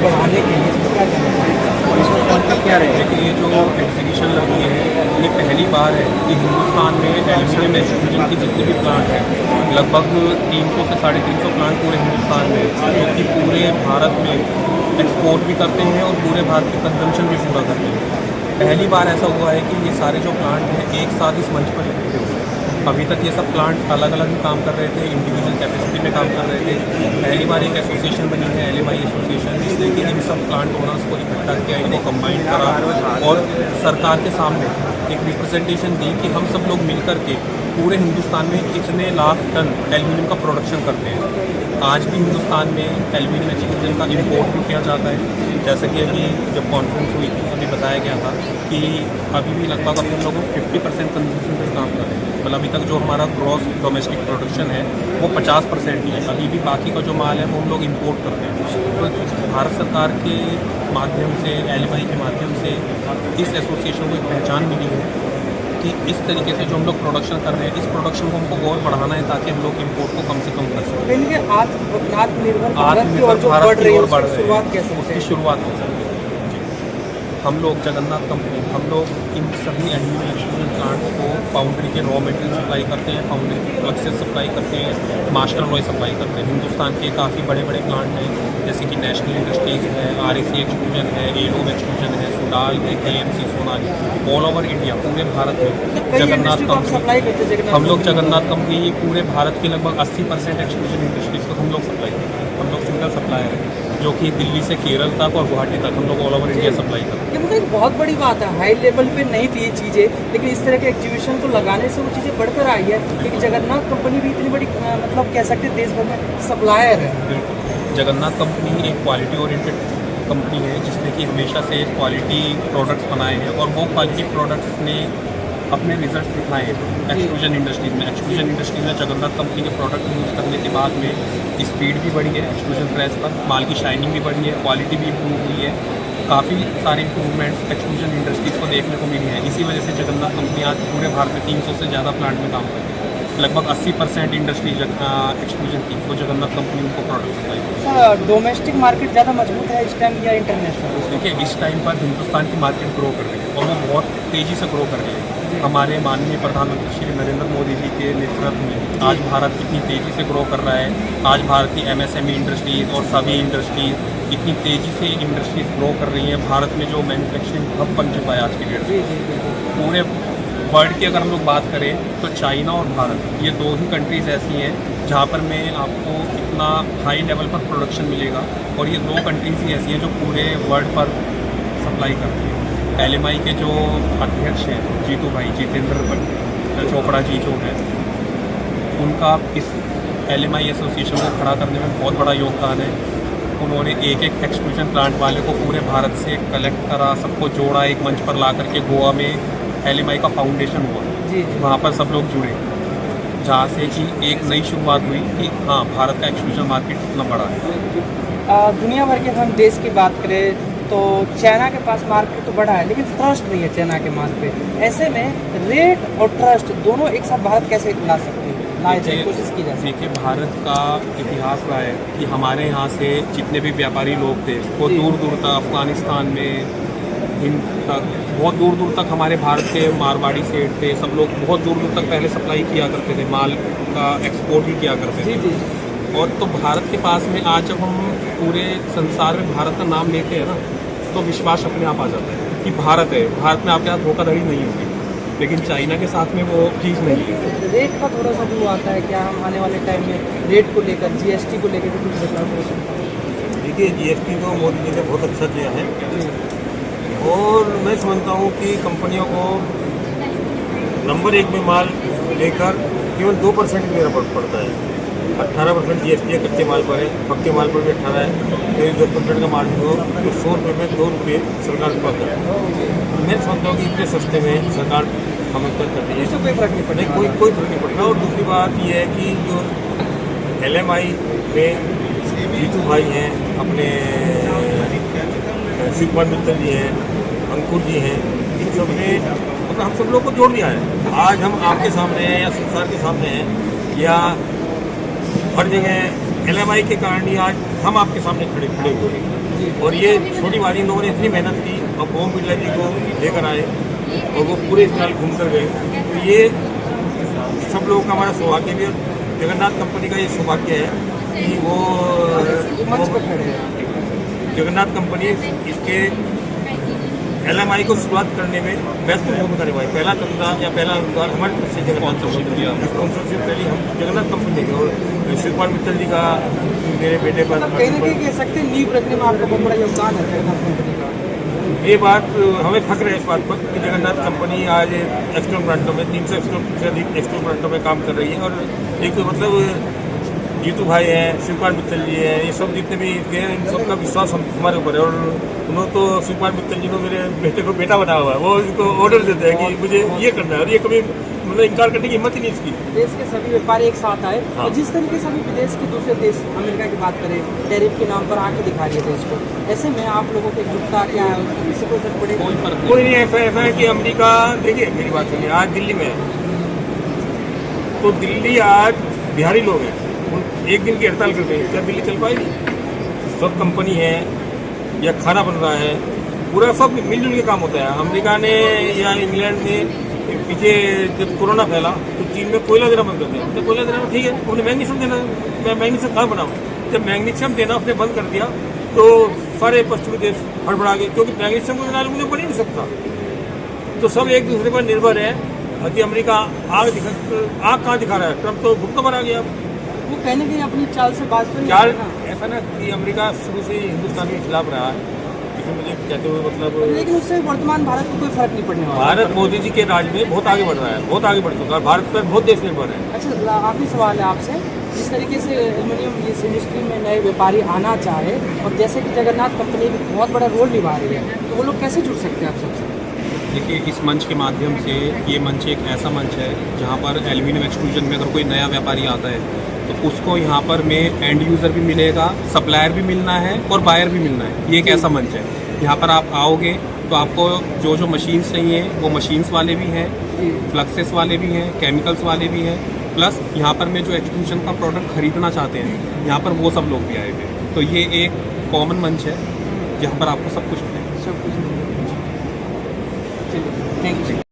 बढ़ाने के लिए इसको क्या करना चाहिए? और इसमें कॉन्सेप्ट क्या रहेगा कि ये जो एग्जीबिशन लगी है ये पहली बार है कि हिंदुस्तान में एल्यूमिनियम एक्सट्रूजन की जितने भी प्लांट हैं लगभग 300 से 350 प्लांट पूरे हिंदुस्तान में जो कि पूरे भारत में एक्सपोर्ट भी करते हैं और पूरे भारत के कंजम्पशन भी पूरा करते हैं। पहली बार ऐसा हुआ है कि ये सारे जो प्लांट हैं एक साथ इस मंच पर इकट्ठे हुए हैं। अभी तक ये सब प्लांट अलग अलग ही काम कर रहे थे, इंडिविजुअल कैपेसिटी में काम कर रहे थे। पहली बार एक एसोसिएशन बनी है LMI एसोसिएशन, जिसने कि इन सब प्लांट ओनर्स को इकट्ठा किया, इनको कंबाइन करा और सरकार के सामने एक रिप्रेजेंटेशन दी कि हम सब लोग मिलकर के पूरे हिंदुस्तान में कितने लाख टन एल्यूमिनियम का प्रोडक्शन करते हैं। आज भी हिंदुस्तान में एल्यूमिनियम एक्सट्रूजन का इम्पोर्ट भी किया जाता है। जैसे कि अभी जब कॉन्फ्रेंस हुई थी अभी बताया गया था कि अभी भी लगभग हम लोग 50% कंजम्पशन पर काम कर रहे हैं। मतलब अभी तक जो हमारा ग्रॉस डोमेस्टिक प्रोडक्शन है वो 50% ही है। अभी भी बाकी का जो माल है वो हम लोग इम्पोर्ट करते हैं। तो भारत सरकार के माध्यम से LMI के माध्यम से इस एसोसिएशन को एक पहचान मिली है कि इस तरीके से जो हम लोग प्रोडक्शन कर रहे हैं इस प्रोडक्शन को हमको और बढ़ाना है ताकि हम लोग इम्पोर्ट को कम से कम कर सकें। लेकिन आत्मनिर्भर भारत की ओर जो बढ़ रही है उसकी शुरुआत कैसे होती है? उसकी शुरुआत हो सकती है। हम लोग जगन्नाथ कंपनी हम लोग इन सभी एल्यूमिनियम एक्सट्रूजन प्लांट्स को फाउंड्री के रॉ मटेरियल सप्लाई करते हैं, फाउंड्री के फ्लक्सेस सप्लाई करते हैं, मास्टर अलॉय सप्लाई करते हैं। हिंदुस्तान के काफ़ी बड़े बड़े प्लांट हैं जैसे कि नेशनल इंडस्ट्रीज़ है, REC एक्सट्रूजन है, एलोम एक्सट्रूजन है, सुडाल है, KMC Sonali, all over India पूरे भारत में जगन्नाथ कंपनी हम लोग जगन्नाथ कंपनी पूरे भारत के लगभग 80% एक्सट्रूजन इंडस्ट्रीज़ को हम लोग सप्लाई करते हैं। हम लोग सिंगल सप्लायर हैं जो कि दिल्ली से केरल तक और गुवाहाटी तक हम लोग ऑल ओवर इंडिया सप्लाई करते हैं। ये मतलब एक बहुत बड़ी बात है, हाई लेवल पे नहीं थी ये चीज़ें, लेकिन इस तरह के एग्जीबिशन को लगाने से वो चीज़ें बढ़कर आई है। क्योंकि जगन्नाथ कंपनी भी इतनी बड़ी मतलब कह सकते हैं देश भर में सप्लायर है। बिल्कुल, जगन्नाथ कंपनी एक क्वालिटी ओरिएंटेड कंपनी है जिसने कि हमेशा से क्वालिटी प्रोडक्ट्स बनाए हैं और वो क्वालिटी प्रोडक्ट्स ने अपने रिजल्ट दिखाए हैं एक्सट्रूजन इंडस्ट्रीज़ में। एक्सट्रूजन इंडस्ट्रीज में जगन्नाथ कंपनी के प्रोडक्ट यूज़ करने के बाद में स्पीड भी बढ़ी है एक्सट्रूजन प्रेस पर, माल की शाइनिंग भी बढ़ी है, क्वालिटी भी इम्प्रूव हुई है। काफ़ी सारे इंप्रूवमेंट्स एक्सट्रूजन इंडस्ट्रीज़ को देखने को मिली है। इसी वजह से जगन्नाथ कंपनी आज पूरे भारत में 300 से ज़्यादा प्लांट में काम करती है। लगभग 80% इंडस्ट्री एक्सट्रूजन की वो जगन्नाथ कंपनी उनको प्रोडक्ट सप्लाई करती है। सर, डोमेस्टिक मार्केट ज़्यादा मजबूत है इस टाइम या इंटरनेशनल? देखिए, इस टाइम पर हिंदुस्तान की मार्केट ग्रो कर रही है और वो बहुत तेज़ी से ग्रो कर रही है। हमारे माननीय प्रधानमंत्री श्री नरेंद्र मोदी जी के नेतृत्व में आज भारत कितनी तेज़ी से ग्रो कर रहा है। आज भारत की MSME इंडस्ट्रीज़ और सभी इंडस्ट्रीज़ इतनी तेज़ी से इंडस्ट्रीज़ ग्रो कर रही हैं। भारत में जो मैन्युफैक्चरिंग हब बन चुका है आज की डेट में पूरे वर्ल्ड की अगर हम लोग बात करें तो चाइना और भारत ये दो ही कंट्रीज़ ऐसी हैं जहाँ पर में आपको इतना हाई लेवल पर प्रोडक्शन मिलेगा और ये दो कंट्रीज़ ही ऐसी हैं जो पूरे वर्ल्ड पर सप्लाई करती हैं। LMI के जो अध्यक्ष हैं जीतू भाई जितेंद्र चोपड़ा जी जो हैं उनका इस LMI एसोसिएशन को खड़ा करने में बहुत बड़ा योगदान है। उन्होंने एक एक एक्सट्रूजन प्लांट वाले को पूरे भारत से कलेक्ट करा, सबको जोड़ा, एक मंच पर ला करके गोवा में LMI का फाउंडेशन हुआ जी। वहाँ पर सब लोग जुड़े जहाँ से कि एक नई शुरुआत हुई कि हाँ भारत का एक्सट्रूजन मार्केट इतना बड़ा है। दुनिया भर के हम देश की बात करें तो चाइना के पास मार्केट तो बड़ा है लेकिन ट्रस्ट नहीं है चाइना के माल पे। ऐसे में रेट और ट्रस्ट दोनों एक साथ भारत कैसे ला सकते हैं, कोशिश की जाए? देखिए, भारत का इतिहास रहा है कि हमारे यहाँ से जितने भी व्यापारी लोग थे वो दूर दूर तक अफ़गानिस्तान में हिंद तक बहुत दूर दूर तक हमारे भारत के मारवाड़ी सेठ थे, सब लोग बहुत दूर दूर तक पहले सप्लाई किया करते थे, माल का एक्सपोर्ट भी किया करते थे। और तो भारत के पास में आज जब हम पूरे संसार में भारत का नाम लेते हैं ना तो विश्वास अपने आप आ जाता है कि भारत है, भारत में आपके साथ धोखाधड़ी नहीं होगी। लेकिन चाइना के साथ में वो चीज़ नहीं है। रेट का थोड़ा सा जो आता है, क्या हम आने वाले टाइम में रेट को लेकर GST को लेकर कुछ बदलाव? देखिए, GST को मोदी जी ने बहुत अच्छा किया है और मैं समझता हूँ कि कंपनियों को नंबर 1 में माल लेकर केवल 2% मेरा फर्क पड़ता है। 18% GST है कच्चे माल पर है, पक्के माल पर भी 18 है, करीब 10% का मार्जिन हो तो 100 रुपये में 2 रुपये सरकार को पाता है। मैं समझता हूँ कि इतने सस्ते में सरकार हमें कर रही है, इससे कोई फर्क नहीं पड़ेगा। कोई फर्क नहीं पड़ता। और दूसरी बात यह है कि जो LMI में जीतू भाई हैं, अपने शिवकुमार मित्तल जी हैं, अंकुर जी हैं, इन सब ने मतलब हम सब लोग को जोड़ दिया है। आज हम आपके सामने हैं या संसार के सामने हैं या हर जगह LMI के कारण ही आज हम आपके सामने खड़े हुए हैं। और ये छोटी बात, इन लोगों ने इतनी मेहनत की और ओम बिरला जी को लेकर आए और वो पूरे साल घूम कर गए। तो ये सब लोगों का हमारा सौभाग्य भी, और जगन्नाथ कंपनी का ये सौभाग्य है कि वो मंच पर खड़े हैं। जगन्नाथ कंपनी इसके LMI को शुरुआत करने में महत्वपूर्ण भूमिका निभाई। पहला चंदा या पहला अनुदान हमारी तरफ से स्पॉन्सरशिप पहले हम जगन्नाथ कंपनी देंगे। और शिवपाल मित्तल जी का मेरे बेटे पर मतलब कहीं ना कहीं कह सकते हैं नींव रखने में आपका बहुत बड़ा योगदान है जगन्नाथ कंपनी का। ये बात हमें फक्र है इस बात पर कि जगन्नाथ कंपनी आज एक्सपोर्ट ब्रांडों में 300 से अधिक एक्सपोर्ट ब्रांडों में काम कर रही है। और एक तो मतलब जीतू भाई हैं, शिवपाल मित्तल जी हैं, ये सब जितने भी हैं, इन सबका विश्वास हमारे ऊपर है। और उन्होंने तो शिवपाल मित्तल जी ने मेरे बेटे को बेटा बनाया हुआ है। वो इनको ऑर्डर देते हैं कि मुझे ये करना है, और ये कभी मतलब इनकार करने की हिम्मत ही नहीं इसकी। देश के सभी व्यापारी एक साथ आए हाँ। और जिस तरीके से अभी विदेश के दूसरे देश अमेरिका की बात करें, टैरिफ के नाम पर आंखें दिखा रही है देश को, ऐसे में आप लोगों की एकजुटता क्या है, इससे कोई फर्क पड़ेगा? कोई फर्क कोई नहीं। ऐसा है कि अमेरिका, देखिए मेरी बात सुनिए, आज दिल्ली में है तो दिल्ली आज बिहारी लोग हैं, एक दिन की हड़ताल करते हैं, क्या दिल्ली चल पाएगी? सब कंपनी है या खाना बन रहा है, पूरा सब मिलजुल के काम होता है। अमेरिका ने या इंग्लैंड ने पीछे जब कोरोना फैला तो चीन में कोयला देना बंद कर दिया। तो कोयला देना ठीक है, उन्हें मैग्नीशियम देना, मैं मैग्नीशियम कहाँ बनाऊँ? जब मैग्नीशियम देना उसने बंद कर दिया तो सारे पश्चिमी देश हड़बड़ा गए, क्योंकि मैग्नीशियम को बिना मुझे बन ही नहीं सकता। तो सब एक दूसरे पर निर्भर है। कि अमेरिका आग कहाँ दिखा रहा है? ट्रम्प तो भुगतो पर आ गया। वो कहने कहीं अपनी चाल से बाज तो नहीं चाल आ रहे ना। ऐसा ना कि अमेरिका शुरू से ही हिंदुस्तान के खिलाफ रहा है, इसमें मुझे कहते हुए मतलब लेकिन उससे वर्तमान भारत को कोई फर्क नहीं पड़ने वाला। भारत मोदी जी के राज में बहुत आगे बढ़ रहा है, बहुत आगे बढ़ चुका है। भारत पर बहुत देश निर्भर है। अच्छा, आखिरी सवाल है आपसे, जिस तरीके से एल्युमिनियम इस इंडस्ट्री में नए व्यापारी आना चाहे और जैसे कि जगन्नाथ कंपनी भी बहुत बड़ा रोल निभा रही है, तो वो लोग कैसे जुड़ सकते हैं आप सबसे? देखिए, इस मंच के माध्यम से, ये मंच एक ऐसा मंच है जहाँ पर एल्यूमिनियम एक्सट्रूजन में अगर कोई नया व्यापारी आता है तो उसको यहाँ पर में एंड यूज़र भी मिलेगा, सप्लायर भी मिलना है और बायर भी मिलना है। ये एक ऐसा मंच है, यहाँ पर आप आओगे तो आपको जो जो मशीन्स चाहिए वो मशीन्स वाले भी हैं, फ्लक्सेस वाले भी हैं, केमिकल्स वाले भी हैं, प्लस यहाँ पर में जो एक्सट्रूजन का प्रोडक्ट खरीदना चाहते हैं यहाँ पर वो सब लोग भी आए हुए हैं। तो ये एक कॉमन मंच है जहाँ पर आपको सब कुछ मिलेगा। सब कुछ। चलिए, थैंक यू।